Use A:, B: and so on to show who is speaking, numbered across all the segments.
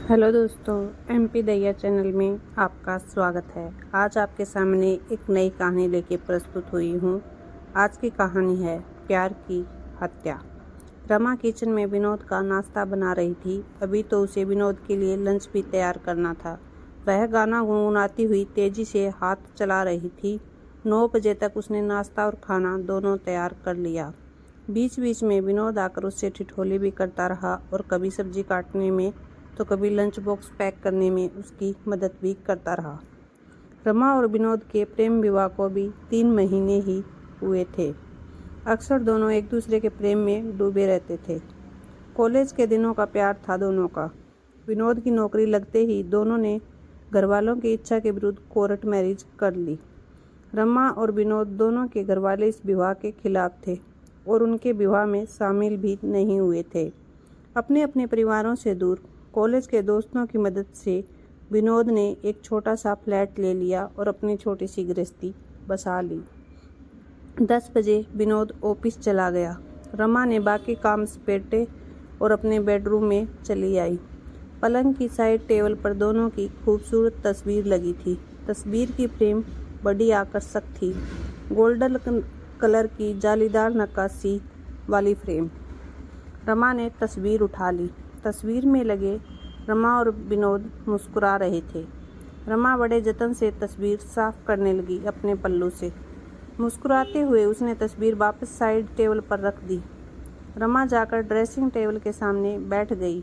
A: Hello दोस्तों, MP दैया channel में आपका स्वागत है। आज आपके सामने एक नई कहानी लेके प्रस्तुत हुई हूँ। आज की कहानी है प्यार की हत्या। रमा किचन में विनोद का नाश्ता बना रही थी। अभी तो उसे विनोद के लिए लंच भी तैयार करना था। वह गाना गुनगुनाती हुई तेजी से हाथ चला रही थी। 9 बजे तक उसने नाश्ता और खाना दोनों तैयार कर लिया। बीच बीच में विनोद आकर उससे ठिठोली भी करता रहा और कभी सब्जी काटने में तो कभी लंच बॉक्स पैक करने में उसकी मदद भी करता रहा। रमा और विनोद के प्रेम विवाह को भी 3 महीने ही हुए थे। अक्सर दोनों एक दूसरे के प्रेम में डूबे रहते थे। कॉलेज के दिनों का प्यार था दोनों का। विनोद की नौकरी लगते ही दोनों ने घरवालों की इच्छा के विरुद्ध कोर्ट मैरिज कर ली। रमा और विनोद दोनों के घरवाले इस विवाह के खिलाफ थे और उनके विवाह में शामिल भी नहीं हुए थे। अपने अपने परिवारों से दूर कॉलेज के दोस्तों की मदद से विनोद ने एक छोटा सा फ्लैट ले लिया और अपनी छोटी सी गृहस्थी बसा ली। 10 बजे विनोद ऑफिस चला गया। रमा ने बाकी काम समेटे और अपने बेडरूम में चली आई। पलंग की साइड टेबल पर दोनों की खूबसूरत तस्वीर लगी थी। तस्वीर की फ्रेम बड़ी आकर्षक थी। गोल्डन कलर की जालीदार नक्काशी वाली फ्रेम। रमा ने तस्वीर उठा ली। तस्वीर में लगे रमा और विनोद मुस्कुरा रहे थे। रमा बड़े जतन से तस्वीर साफ करने लगी अपने पल्लू से। मुस्कुराते हुए उसने तस्वीर वापस साइड टेबल पर रख दी। रमा जाकर ड्रेसिंग टेबल के सामने बैठ गई।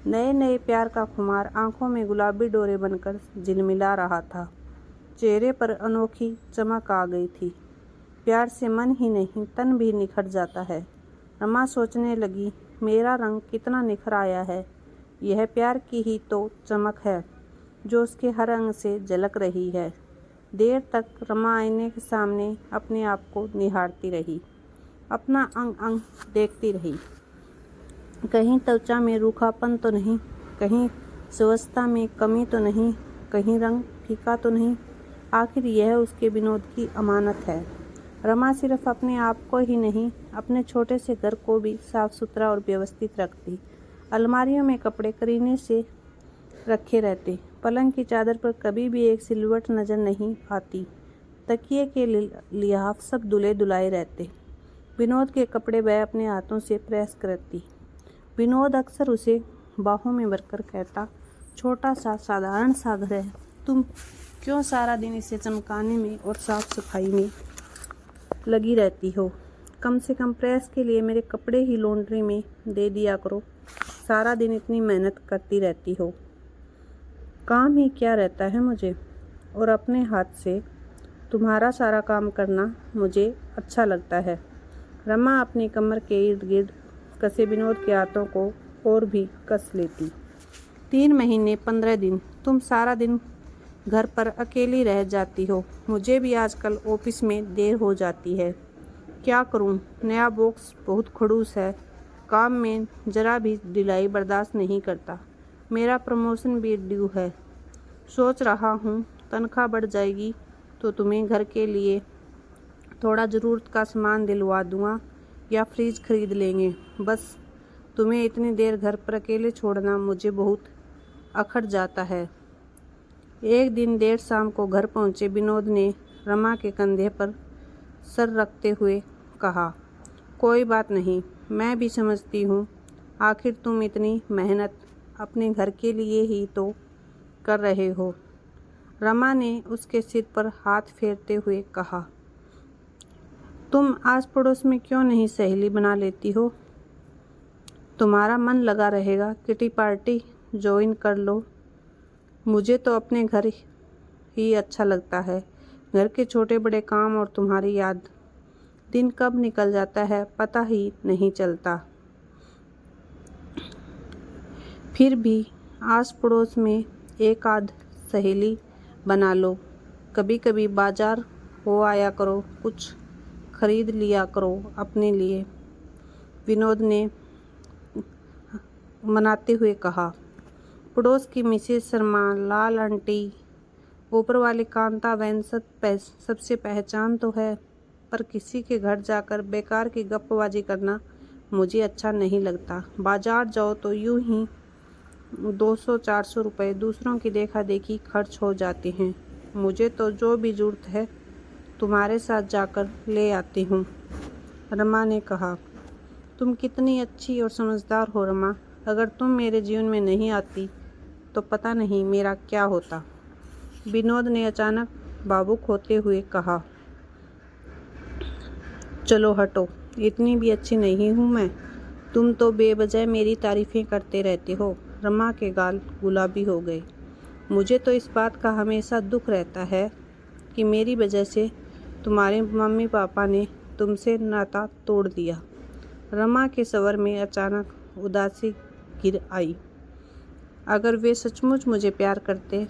A: नए नए प्यार का खुमार आंखों में गुलाबी डोरे बनकर झिलमिला रहा था। चेहरे पर अनोखी चमक आ गई थी। प्यार से मन ही नहीं तन भी निखर जाता है। रमा सोचने लगी, मेरा रंग कितना निखर आया है। यह प्यार की ही तो चमक है जो उसके हर अंग से झलक रही है। देर तक रमा आईने के सामने अपने आप को निहारती रही। अपना अंग अंग देखती रही। कहीं त्वचा में रूखापन तो नहीं, कहीं स्वच्छता में कमी तो नहीं, कहीं रंग फीका तो नहीं। आखिर यह उसके विनोद की अमानत है। रमा सिर्फ अपने आप को ही नहीं, अपने छोटे से घर को भी साफ सुथरा और व्यवस्थित रखती। अलमारियों में कपड़े करीने से रखे रहते। पलंग की चादर पर कभी भी एक सिलवट नजर नहीं आती। तकिए के लिहाफ सब धुले धुलाए रहते। विनोद के कपड़े वह अपने हाथों से प्रेस करती। विनोद अक्सर उसे बाहों में भरकर कहता, छोटा सा साधारण सा घर है, तुम क्यों सारा दिन इसे चमकाने में और साफ सफाई में लगी रहती हो। कम से कम प्रेस के लिए मेरे कपड़े ही लॉन्ड्री में दे दिया करो। सारा दिन इतनी मेहनत करती रहती हो, काम ही क्या रहता है मुझे, और अपने हाथ से तुम्हारा सारा काम करना मुझे अच्छा लगता है। रमा अपनी कमर के इर्द गिर्द कसे विनोद के हाथों को और भी कस लेती। 3 महीने 15 दिन तुम सारा दिन घर पर अकेली रह जाती हो। मुझे भी आजकल ऑफिस में देर हो जाती है। क्या करूं, नया बॉक्स बहुत खड़ूस है। काम में जरा भी ढिलाई बर्दाश्त नहीं करता। मेरा प्रमोशन भी ड्यू है। सोच रहा हूं तनख्वाह बढ़ जाएगी तो तुम्हें घर के लिए थोड़ा ज़रूरत का सामान दिलवा दूंगा या फ्रिज खरीद लेंगे। बस तुम्हें इतनी देर घर पर अकेले छोड़ना मुझे बहुत अखर जाता है। एक दिन देर शाम को घर पहुंचे विनोद ने रमा के कंधे पर सर रखते हुए कहा, कोई बात नहीं, मैं भी समझती हूँ। आखिर तुम इतनी मेहनत अपने घर के लिए ही तो कर रहे हो। रमा ने उसके सिर पर हाथ फेरते हुए कहा, तुम आस पड़ोस में क्यों नहीं सहेली बना लेती हो। तुम्हारा मन लगा रहेगा, किटी पार्टी ज्वाइन कर लो। मुझे तो अपने घर ही अच्छा लगता है। घर के छोटे बड़े काम और तुम्हारी याद, दिन कब निकल जाता है पता ही नहीं चलता। फिर भी आस पड़ोस में एक आध सहेली बना लो। कभी कभी बाजार हो आया करो, कुछ खरीद लिया करो अपने लिए, विनोद ने मनाते हुए कहा। पड़ोस की मिसेस शर्मा, लाल आंटी, ऊपर वाली कांता बहन सबसे पहचान तो है, पर किसी के घर जाकर बेकार की गप्पबाजी करना मुझे अच्छा नहीं लगता। बाजार जाओ तो यूं ही 200-400 रुपये दूसरों की देखा देखी खर्च हो जाते हैं। मुझे तो जो भी ज़रूरत है तुम्हारे साथ जाकर ले आती हूँ। रमा ने कहा, तुम कितनी अच्छी और समझदार हो रमा। अगर तुम मेरे जीवन में नहीं आती तो पता नहीं मेरा क्या होता। विनोद ने अचानक भावुक होते हुए कहा, चलो हटो, इतनी भी अच्छी नहीं हूँ मैं। तुम तो बेवजह मेरी तारीफ़ें करते रहते हो। रमा के गाल गुलाबी हो गए। मुझे तो इस बात का हमेशा दुख रहता है कि मेरी वजह से तुम्हारे मम्मी पापा ने तुमसे नाता तोड़ दिया। रमा के स्वर में अचानक उदासी गिर आई। अगर वे सचमुच मुझे प्यार करते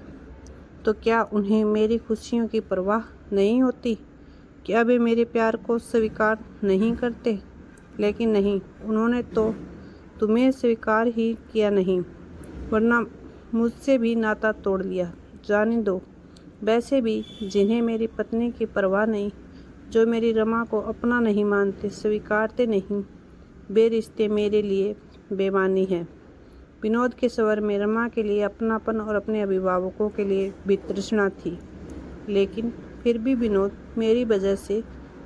A: तो क्या उन्हें मेरी खुशियों की परवाह नहीं होती? क्या वे मेरे प्यार को स्वीकार नहीं करते? लेकिन नहीं, उन्होंने तो तुम्हें स्वीकार ही किया नहीं, वरना मुझसे भी नाता तोड़ लिया। जाने दो। वैसे भी जिन्हें मेरी पत्नी की परवाह नहीं, जो मेरी रमा को अपना नहीं मानते, स्वीकारते नहीं, वे रिश्ते मेरे लिए बेमानी हैं। विनोद के स्वर में रमा के लिए अपनापन और अपने अभिभावकों के लिए भी तृष्णा थी। लेकिन फिर भी विनोद, मेरी वजह से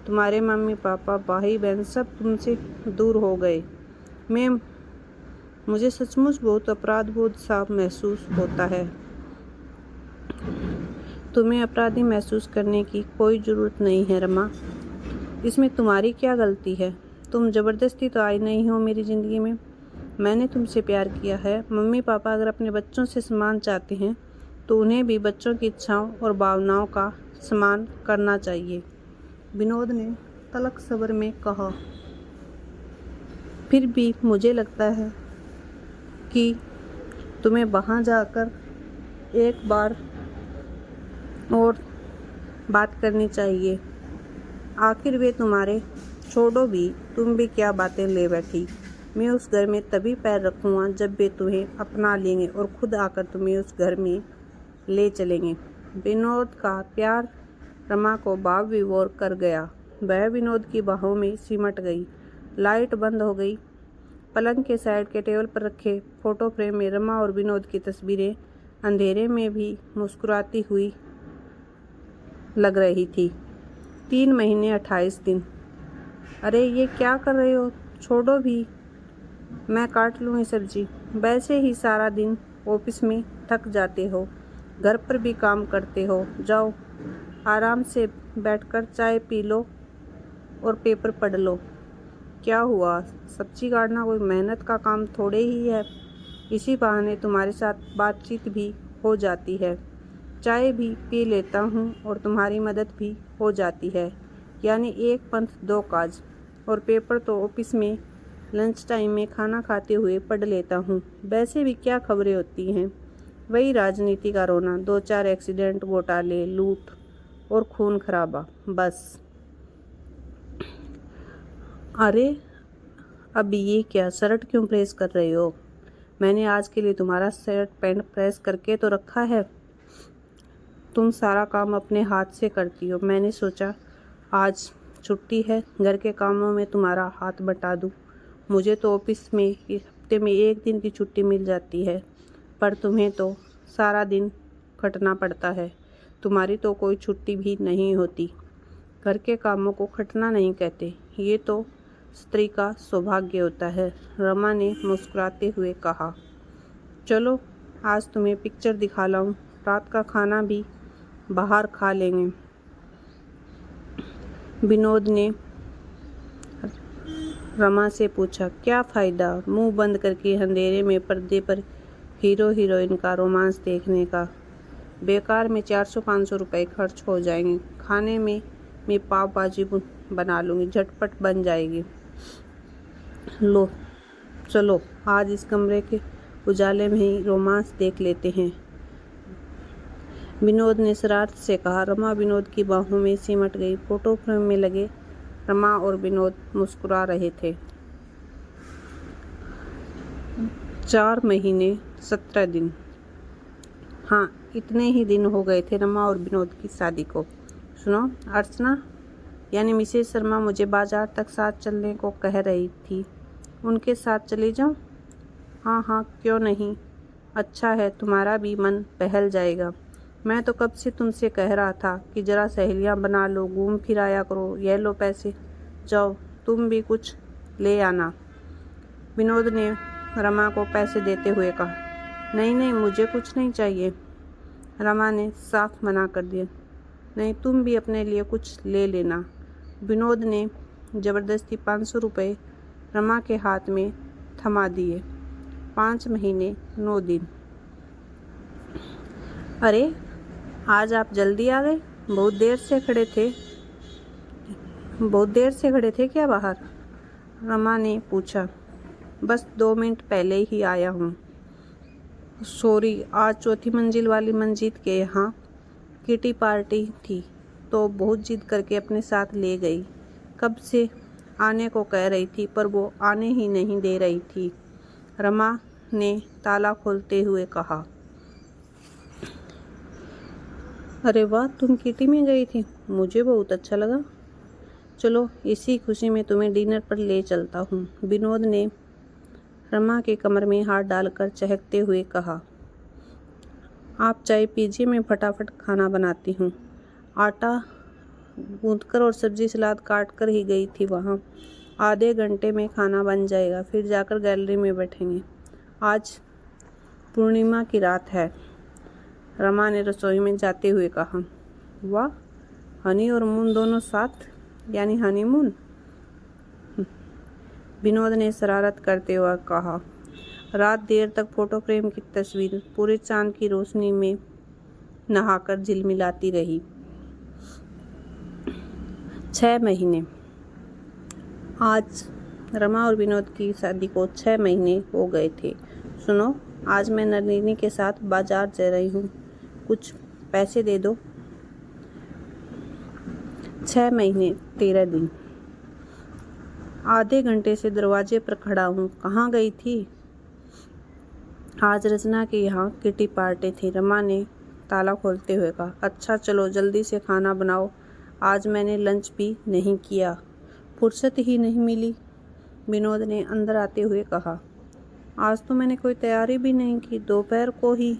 A: तुम्हारे मम्मी पापा, भाई बहन सब तुमसे दूर हो गए। मुझे सचमुच बहुत अपराध बोध सा महसूस होता है। तुम्हें अपराधी महसूस करने की कोई ज़रूरत नहीं है रमा। इसमें तुम्हारी क्या गलती है? तुम ज़बरदस्ती तो आई नहीं हो मेरी ज़िंदगी में। मैंने तुमसे प्यार किया है। मम्मी पापा अगर अपने बच्चों से सम्मान चाहते हैं तो उन्हें भी बच्चों की इच्छाओं और भावनाओं का सम्मान करना चाहिए। विनोद ने तल्ख स्वर में कहा, फिर भी मुझे लगता है कि तुम्हें वहाँ जाकर एक बार और बात करनी चाहिए। आखिर वे तुम्हारे, छोड़ो भी, तुम भी क्या बातें ले बैठी। मैं उस घर में तभी पैर रखूँगा जब वे तुम्हें अपना लेंगे और खुद आकर तुम्हें उस घर में ले चलेंगे। विनोद का प्यार रमा को भाव विभोर कर गया। वह विनोद की बाहों में सिमट गई। लाइट बंद हो गई। पलंग के साइड के टेबल पर रखे फोटो फ्रेम में रमा और विनोद की तस्वीरें अंधेरे में भी मुस्कुराती हुई लग रही थी। 3 महीने 28 दिन। अरे ये क्या कर रहे हो? छोड़ो भी, मैं काट लूँगी सब्जी। वैसे ही सारा दिन ऑफिस में थक जाते हो, घर पर भी काम करते हो। जाओ आराम से बैठकर चाय पी लो और पेपर पढ़ लो। क्या हुआ? सब्जी काटना कोई मेहनत का काम थोड़े ही है। इसी बहाने तुम्हारे साथ बातचीत भी हो जाती है, चाय भी पी लेता हूँ और तुम्हारी मदद भी हो जाती है। यानी एक पंथ दो काज। और पेपर तो ऑफिस में लंच टाइम में खाना खाते हुए पढ़ लेता हूँ। वैसे भी क्या खबरें होती हैं? वही राजनीति का रोना, 2-4 एक्सीडेंट, घोटाले, लूट और खून खराबा, बस। अरे अब ये क्या, शर्ट क्यों प्रेस कर रहे हो? मैंने आज के लिए तुम्हारा शर्ट पैंट प्रेस करके तो रखा है। तुम सारा काम अपने हाथ से करती हो। मैंने सोचा आज छुट्टी है, घर के कामों में तुम्हारा हाथ बटा दूँ। मुझे तो ऑफिस में हफ्ते में 1 दिन की छुट्टी मिल जाती है, पर तुम्हें तो सारा दिन खटना पड़ता है। तुम्हारी तो कोई छुट्टी भी नहीं होती। घर के कामों को खटना नहीं कहते, ये तो स्त्री का सौभाग्य होता है। रमा ने मुस्कुराते हुए कहा, चलो आज तुम्हें पिक्चर दिखा लाऊं। रात का खाना भी बाहर खा लेंगे। विनोद ने रमा से पूछा, क्या फ़ायदा मुंह बंद करके अंधेरे में पर्दे पर हीरो हीरोइन का रोमांस देखने का? बेकार में 400-500 रुपये खर्च हो जाएंगे। खाने में मैं पाव भाजी बना लूँगी, झटपट बन जाएगी। लो चलो आज इस कमरे के उजाले में ही रोमांस देख लेते हैं, विनोद ने शरारत से कहा। रमा विनोद की बाहों में सिमट गई। फोटो फ्रेम में लगे रमा और विनोद मुस्कुरा रहे थे। 4 महीने 17 दिन। हाँ, इतने ही दिन हो गए थे रमा और विनोद की शादी को। सुनो अर्चना, यानी मिसेस शर्मा मुझे बाजार तक साथ चलने को कह रही थी। उनके साथ चली जाऊँ? हाँ हाँ, क्यों नहीं। अच्छा है, तुम्हारा भी मन बहल जाएगा। मैं तो कब से तुमसे कह रहा था कि जरा सहेलियां बना लो, घूम फिर आया करो। ये लो पैसे, जाओ तुम भी कुछ ले आना। विनोद ने रमा को पैसे देते हुए कहा। नहीं नहीं, मुझे कुछ नहीं चाहिए। रमा ने साफ मना कर दिया। नहीं, तुम भी अपने लिए कुछ ले लेना। विनोद ने ज़बरदस्ती 500 रुपये रमा के हाथ में थमा दिए। 5 महीने 9 दिन। अरे, आज आप जल्दी आ गए? बहुत देर से खड़े थे क्या बाहर? रमा ने पूछा। बस 2 मिनट पहले ही आया हूँ। सॉरी, आज चौथी मंजिल वाली मंजीत के यहाँ किटी पार्टी थी तो बहुत जिद करके अपने साथ ले गई। कब से आने को कह रही थी पर वो आने ही नहीं दे रही थी। रमा ने ताला खोलते हुए कहा। अरे वाह, तुम किटी में गई थी? मुझे बहुत अच्छा लगा। चलो, इसी खुशी में तुम्हें डिनर पर ले चलता हूँ। विनोद ने रमा के कमर में हाथ डालकर चहकते हुए कहा। आप चाय पीजिए, मैं फटाफट खाना बनाती हूँ। आटा गूंथकर और सब्जी सलाद काट कर ही गई थी वहाँ। आधे घंटे में खाना बन जाएगा, फिर जाकर गैलरी में बैठेंगे। आज पूर्णिमा की रात है। रमा ने रसोई में जाते हुए कहा। वाह, हनी और मून दोनों साथ, यानी हनीमून। विनोद ने शरारत करते हुए कहा। रात देर तक फोटो फ्रेम की तस्वीर पूरे चांद की रोशनी में नहाकर झिलमिलाती रही। 6 महीने। आज रमा और विनोद की शादी को 6 महीने हो गए थे। सुनो, आज मैं नलिनी के साथ बाजार जा रही हूँ, कुछ पैसे दे दो। 6 महीने 13 दिन। आधे घंटे से दरवाजे पर खड़ा हूँ, कहाँ गई थी? आज रचना के यहाँ किटी पार्टी थी। रमा ने ताला खोलते हुए कहा। अच्छा, चलो जल्दी से खाना बनाओ, आज मैंने लंच भी नहीं किया, फुर्सत ही नहीं मिली। विनोद ने अंदर आते हुए कहा। आज तो मैंने कोई तैयारी भी नहीं की, दोपहर को ही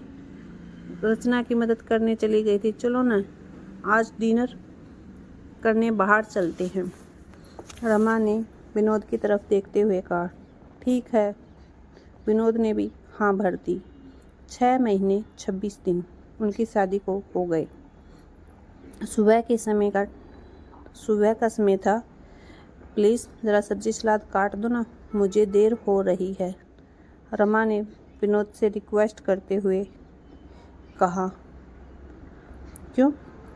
A: रचना की मदद करने चली गई थी। चलो ना, आज डिनर करने बाहर चलते हैं। रमा ने विनोद की तरफ देखते हुए कहा। ठीक है। विनोद ने भी हाँ भर दी। 6 महीने 26 दिन उनकी शादी को हो गए। सुबह का समय था। प्लीज़ ज़रा सब्जी सलाद काट दो ना, मुझे देर हो रही है। रमा ने विनोद से रिक्वेस्ट करते हुए कहा। क्यों,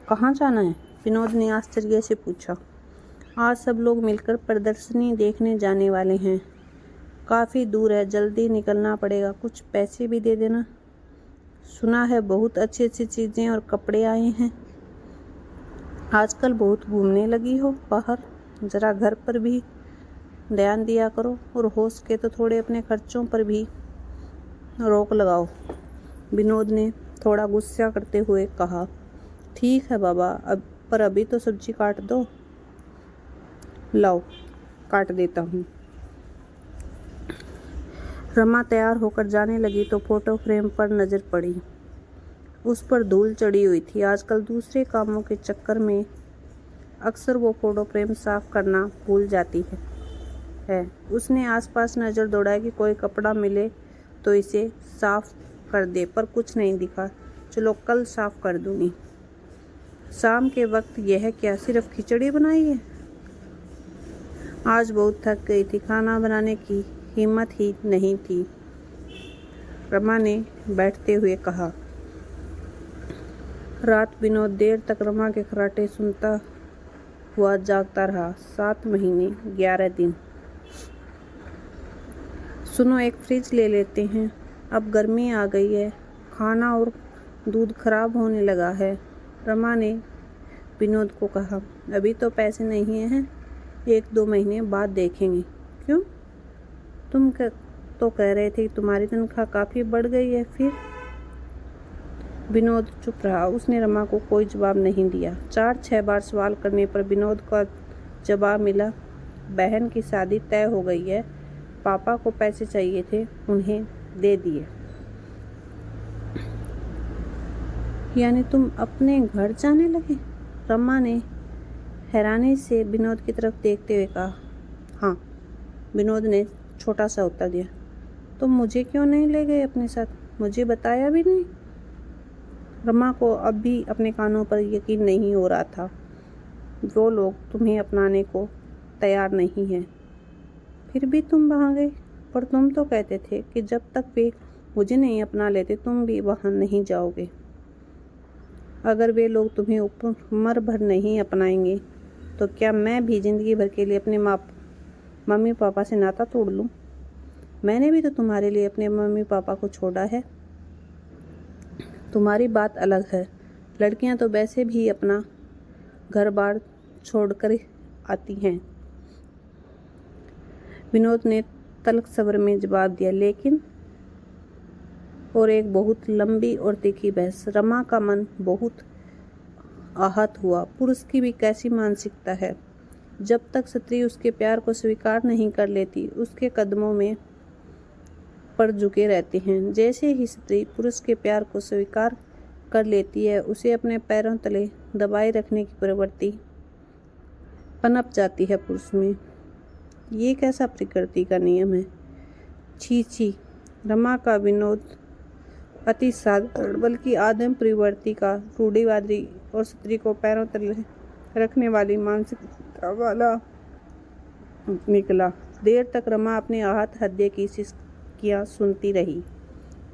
A: कहाँ जाना है? विनोद ने आश्चर्य से पूछा। आज सब लोग मिलकर प्रदर्शनी देखने जाने वाले हैं। काफ़ी दूर है, जल्दी निकलना पड़ेगा, कुछ पैसे भी दे देना। सुना है बहुत अच्छी अच्छी चीज़ें और कपड़े आए हैं। आजकल बहुत घूमने लगी हो बाहर, ज़रा घर पर भी ध्यान दिया करो और हो सके तो थोड़े अपने खर्चों पर भी रोक लगाओ। विनोद ने थोड़ा गुस्सा करते हुए कहा। ठीक है बाबा, पर अभी तो सब्जी काट दो। लाओ, काट देता हूँ। रमा तैयार होकर जाने लगी तो फोटो फ्रेम पर नज़र पड़ी। उस पर धूल चढ़ी हुई थी। आजकल दूसरे कामों के चक्कर में अक्सर वो फोटो फ्रेम साफ करना भूल जाती है। उसने आसपास नज़र दौड़ाई कि कोई कपड़ा मिले तो इसे साफ कर दे, पर कुछ नहीं दिखा। चलो कल साफ कर दूंगी। शाम के वक्त यह क्या सिर्फ खिचड़ी बनाई है? आज बहुत थक गई थी, खाना बनाने की हिम्मत ही नहीं थी। रमा ने बैठते हुए कहा। रात विनोद देर तक रमा के खर्राटे सुनता हुआ जागता रहा। 7 महीने 11 दिन। सुनो, एक फ्रिज ले लेते हैं, अब गर्मी आ गई है, खाना और दूध खराब होने लगा है। रमा ने विनोद को कहा। अभी तो पैसे नहीं हैं, 1-2 महीने बाद देखेंगे। क्यों, तुम तो कह रहे थे तुम्हारी तनख्वाह काफ़ी बढ़ गई है फिर? विनोद चुप रहा। उसने रमा को कोई जवाब नहीं दिया। 4-6 बार सवाल करने पर विनोद का जवाब मिला। बहन की शादी तय हो गई है, पापा को पैसे चाहिए थे, उन्हें दे दिए। यानी तुम अपने घर जाने लगे? रमा ने हैरानी से विनोद की तरफ देखते हुए कहा। हाँ, विनोद ने छोटा सा उत्तर दिया। तुम मुझे क्यों नहीं ले गए अपने साथ? मुझे बताया भी नहीं। रमा को अब भी अपने कानों पर यकीन नहीं हो रहा था। वो लोग तुम्हें अपनाने को तैयार नहीं हैं। फिर भी तुम वहाँ गए। पर तुम तो कहते थे कि जब तक वे मुझे नहीं अपना लेते तुम भी वहाँ नहीं जाओगे। अगर वे लोग तुम्हें उम्र भर नहीं अपनाएंगे तो क्या मैं भी जिंदगी भर के लिए अपने मम्मी पापा से नाता तोड़ लूँ? मैंने भी तो तुम्हारे लिए अपने मम्मी पापा को छोड़ा है। तुम्हारी बात अलग है। लड़कियां तो वैसे भी अपना घर बार छोड़कर आती हैं। विनोद ने तल्ख सब्र में जवाब दिया। लेकिन और एक बहुत लंबी और तीखी बहस। रमा का मन बहुत आहत हुआ। पुरुष की भी कैसी मानसिकता है। जब तक स्त्री उसके प्यार को स्वीकार नहीं कर लेती उसके कदमों में पर झुके रहते हैं। जैसे ही स्त्री पुरुष के प्यार को स्वीकार कर लेती है उसे अपने पैरों तले दबाए रखने की प्रवृत्ति पनप जाती है पुरुष में। ये कैसा प्रकृति का नियम है? छी छी। रमा का विनोद अति साधारण बल्कि आदम प्रवृत्ति का रूढ़िवादी और स्त्री को पैरों तले रखने वाली मानसिकता वाला निकला। देर तक रमा अपने आहत हृदय की सिसकियां सुनती रही।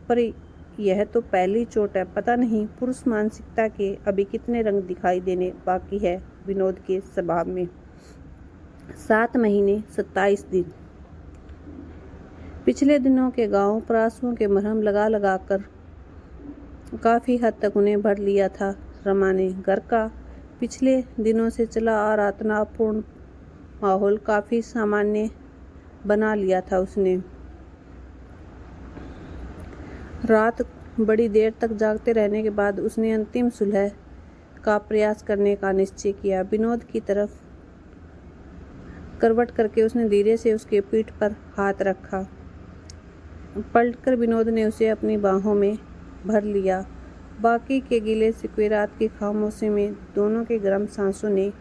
A: पर यह तो पहली चोट है। पता नहीं पुरुष मानसिकता के अभी कितने रंग दिखाई देने बाकी है विनोद के स्वभाव में। 7 महीने 27 दिन। पिछले दिनों के गांव परासुओं के मरहम लगा लगा कर काफ़ी हद तक उन्हें भर लिया था। रमा ने घर का पिछले दिनों से चला आ रहा तनावपूर्ण माहौल काफ़ी सामान्य बना लिया था उसने। रात बड़ी देर तक जागते रहने के बाद उसने अंतिम सुलह का प्रयास करने का निश्चय किया। विनोद की तरफ करवट करके उसने धीरे से उसके पीठ पर हाथ रखा। पलटकर विनोद ने उसे अपनी बाहों में भर लिया। बाकी के गिले शिकवे रात की खामोशी में दोनों के गर्म सांसों ने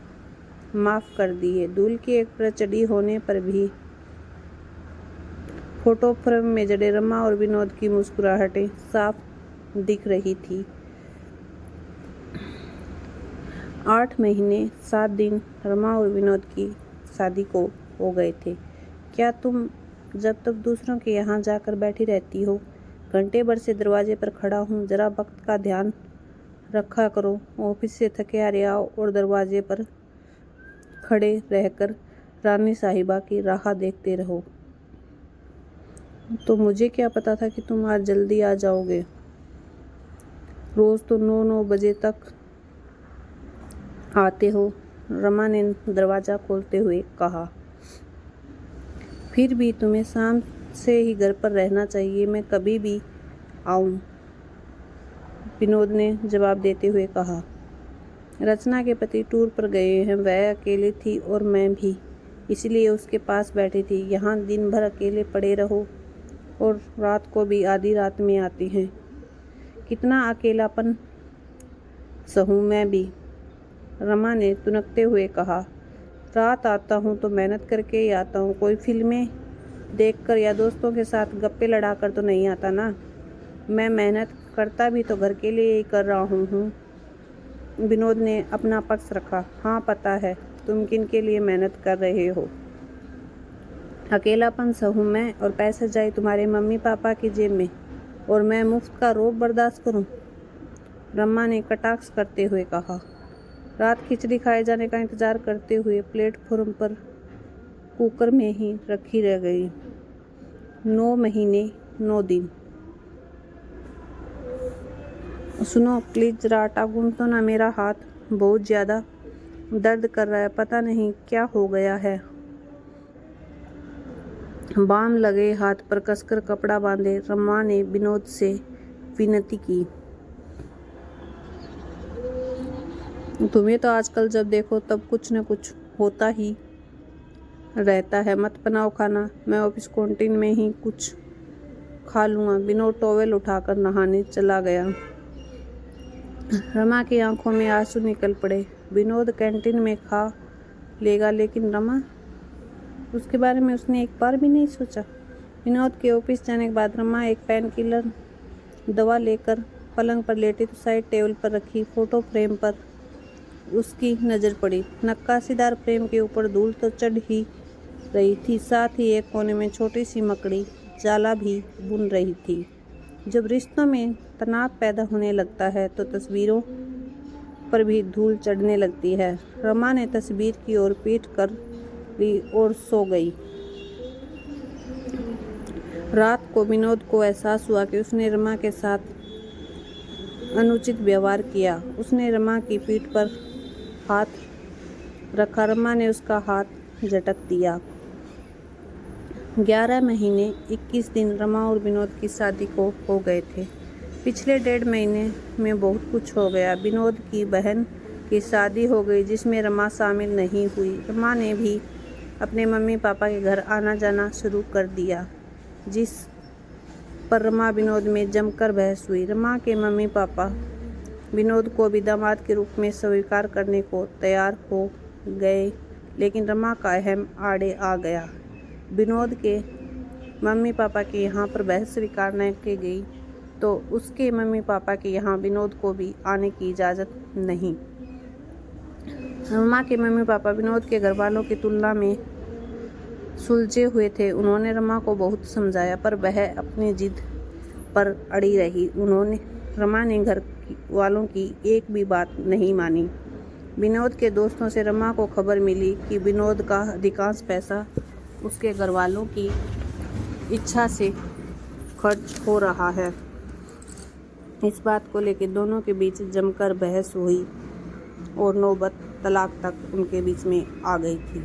A: माफ़ कर दिए। दूल्हे की एक पर चढ़ी होने पर भी फोटो फ्रेम में जड़े रमा और विनोद की मुस्कुराहटें साफ दिख रही थी। 8 महीने 7 दिन रमा और विनोद की शादी को हो गए थे। क्या तुम जब तक दूसरों के यहाँ जाकर बैठी रहती हो? घंटे भर से दरवाजे पर खड़ा हूँ। जरा वक्त का ध्यान रखा करो। ऑफिस से थके हारे आओ और दरवाजे पर खड़े रहकर रानी साहिबा की राह देखते रहो। तो मुझे क्या पता था कि तुम आज जल्दी आ जाओगे। रोज़ तो 9-9 बजे तक आते हो। रमा ने दरवाज़ा खोलते हुए कहा। फिर भी तुम्हें शाम से ही घर पर रहना चाहिए। मैं कभी भी आऊं, विनोद ने जवाब देते हुए कहा। रचना के पति टूर पर गए हैं। वह अकेली थी और मैं भी, इसलिए उसके पास बैठी थी। यहाँ दिन भर अकेले पड़े रहो और रात को भी आधी रात में आती हैं। कितना अकेलापन सहूँ मैं भी, रमा ने तुनकते हुए कहा। रात आता हूँ तो मेहनत करके ही आता हूँ। कोई फिल्में देखकर या दोस्तों के साथ गप्पे लड़ाकर तो नहीं आता ना। मैं मेहनत करता भी तो घर के लिए ही कर रहा हूँ। विनोद ने अपना पक्ष रखा। हाँ पता है तुम किन के लिए मेहनत कर रहे हो। अकेलापन सहूँ मैं और पैसे जाए तुम्हारे मम्मी पापा की जेब में और मैं मुफ्त का रोब बर्दाश्त करूँ, रमा ने कटाक्ष करते हुए कहा। रात खिचड़ी खाए जाने का इंतजार करते हुए प्लेटफॉर्म पर कुकर में ही रखी रह गई। 9 महीने 9 दिन। सुनो प्लीज जरा आटा गूंद दो ना। मेरा हाथ बहुत ज़्यादा दर्द कर रहा है। पता नहीं क्या हो गया है। बाम लगे हाथ पर कसकर कपड़ा बांधे रमा ने विनोद से विनती की। तुम्हें तो आजकल जब देखो तब कुछ न कुछ होता ही रहता है। मत बनाओ खाना, मैं ऑफिस कैंटीन में ही कुछ खा लूँगा। विनोद टॉवेल उठाकर नहाने चला गया। रमा की आंखों में आंसू निकल पड़े। विनोद कैंटीन में खा लेगा, लेकिन रमा, उसके बारे में उसने एक बार भी नहीं सोचा। विनोद के ऑफिस जाने के बाद रमा एक पेन किलर दवा लेकर पलंग पर लेटी तो साइड टेबल पर रखी फोटो फ्रेम पर उसकी नज़र पड़ी। नक्काशीदार फ्रेम के ऊपर धूल तो चढ़ ही रही थी, साथ ही एक कोने में छोटी सी मकड़ी जाला भी बुन रही थी। जब रिश्तों में तनाव पैदा होने लगता है तो तस्वीरों पर भी धूल चढ़ने लगती है। रमा ने तस्वीर की ओर पीट कर ली और सो गई। रात को विनोद को एहसास हुआ कि उसने रमा के साथ अनुचित व्यवहार किया। उसने रमा की पीठ पर हाथ रखा। रमा ने उसका हाथ झटक दिया। 11 महीने 21 दिन रमा और विनोद की शादी को हो गए थे। पिछले 1.5 महीने में बहुत कुछ हो गया। विनोद की बहन की शादी हो गई, जिसमें रमा शामिल नहीं हुई। रमा ने भी अपने मम्मी पापा के घर आना जाना शुरू कर दिया, जिस पर रमा विनोद में जमकर बहस हुई। रमा के मम्मी पापा विनोद को भी दामाद के रूप में स्वीकार करने को तैयार हो गए, लेकिन रमा का अहम आड़े आ गया। विनोद के मम्मी पापा के यहाँ पर बहस स्वीकार न की गई तो उसके मम्मी पापा के यहाँ विनोद को भी आने की इजाज़त नहीं। रमा के मम्मी पापा विनोद के घर वालों की तुलना में सुलझे हुए थे। उन्होंने रमा को बहुत समझाया, पर वह अपनी जिद पर अड़ी रही। रमा ने घर वालों की एक भी बात नहीं मानी। विनोद के दोस्तों से रमा को खबर मिली कि विनोद का अधिकांश पैसा उसके घर वालों की इच्छा से खर्च हो रहा है। इस बात को लेकर दोनों के बीच जमकर बहस हुई और नौबत तलाक तक उनके बीच में आ गई थी।